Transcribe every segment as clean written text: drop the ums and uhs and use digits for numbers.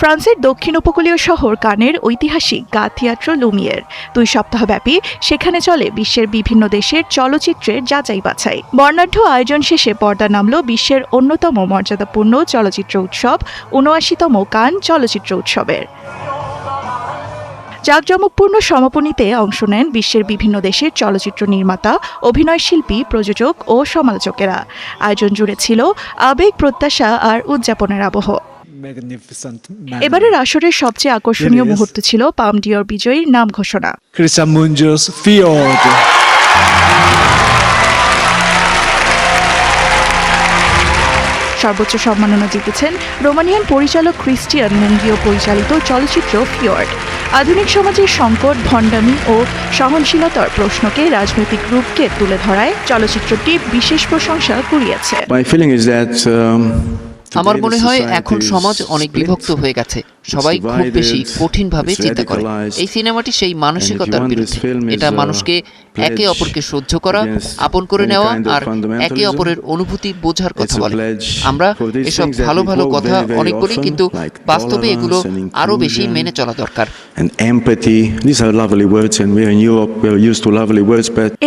ফ্রান্সের দক্ষিণ উপকূলীয় শহর কানের ঐতিহাসিক গা থিয়েট্র লুমিয়ের 2 সপ্তাহব্যাপী সেখানে চলে বিশ্বের বিভিন্ন দেশের চলচ্চিত্রের যাচাই বাছাই। বর্ণাঢ্য আয়োজন শেষে পর্দা নামল বিশ্বের অন্যতম মর্যাদাপূর্ণ চলচ্চিত্র উৎসব ৭৯তম কান চলচ্চিত্র উৎসবের। জাঁকজমকপূর্ণ সমাপনীতে অংশ নেন বিশ্বের বিভিন্ন দেশের চলচ্চিত্র নির্মাতা, অভিনয়শিল্পী, প্রযোজক ও সমালোচকেরা। আয়োজন জুড়ে ছিল আবেগ, প্রত্যাশা আর উদযাপনের আবহ। এবারের আসরের সবচেয়ে আকর্ষণীয় মুহূর্ত ছিল পাম ডিওর বিজয়ীর নাম ঘোষণা। Christian Mungios Fjord. সর্বোচ্চ সম্মাননা জিতেছেন রোমানিয়ান পরিচালক ক্রিস্টিয়ান মুঙ্গিও পরিচালিত চলচ্চিত্র ফিওর্ড। আধুনিক সমাজের সংকট, ভণ্ডামি ও সহনশীলতার প্রশ্নকে রাজনৈতিক রূপকে তুলে ধরায় চলচ্চিত্রটি বিশেষ প্রশংসা কুড়িয়েছে। আমার মনে হয় এখন সমাজ অনেক বিভক্ত হয়ে গেছে, সবাই খুব বেশি কঠিনভাবে চিন্তা করে। এই সিনেমাটি সেই মানসিকতার বিরুদ্ধে। এটা মানুষকে একে অপরকে সহ্য করা, আপন করে নেওয়া আর একে অপরের অনুভূতি বোঝার কথা বলে। আমরা এসব ভালো ভালো কথা অনেক বলি, কিন্তু বাস্তবে এগুলো আরো বেশি মেনে চলা দরকার।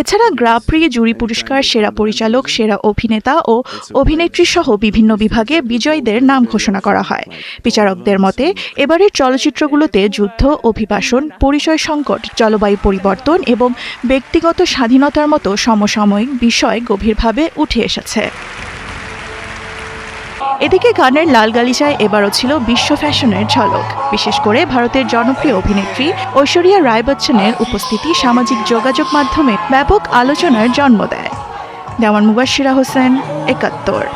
এছাড়া গ্রা প্রি জুরি পুরস্কার, সেরা পরিচালক, সেরা অভিনেতা ও অভিনেত্রী সহ বিভিন্ন বিভাগে বিজয়ীদের নাম ঘোষণা করা হয়। বিচারকদের মতে এবারের চলচ্চিত্রগুলোতে যুদ্ধ, অভিবাসন, পরিচয় সংকট, জলবায়ু পরিবর্তন এবং ব্যক্তিগত স্বাধীনতার মতো সমসাময়িক বিষয় গভীরভাবে উঠে এসেছে। এদিকে কানের লাল গালিচায় এবারও ছিল বিশ্ব ফ্যাশনের ঝলক। বিশেষ করে ভারতের জনপ্রিয় অভিনেত্রী ঐশ্বরিয়া রায় বচ্চনের উপস্থিতি সামাজিক যোগাযোগ মাধ্যমে ব্যাপক আলোচনার জন্ম দেয়। দেওয়ান মুবাশশিরা হোসেন, ৭১।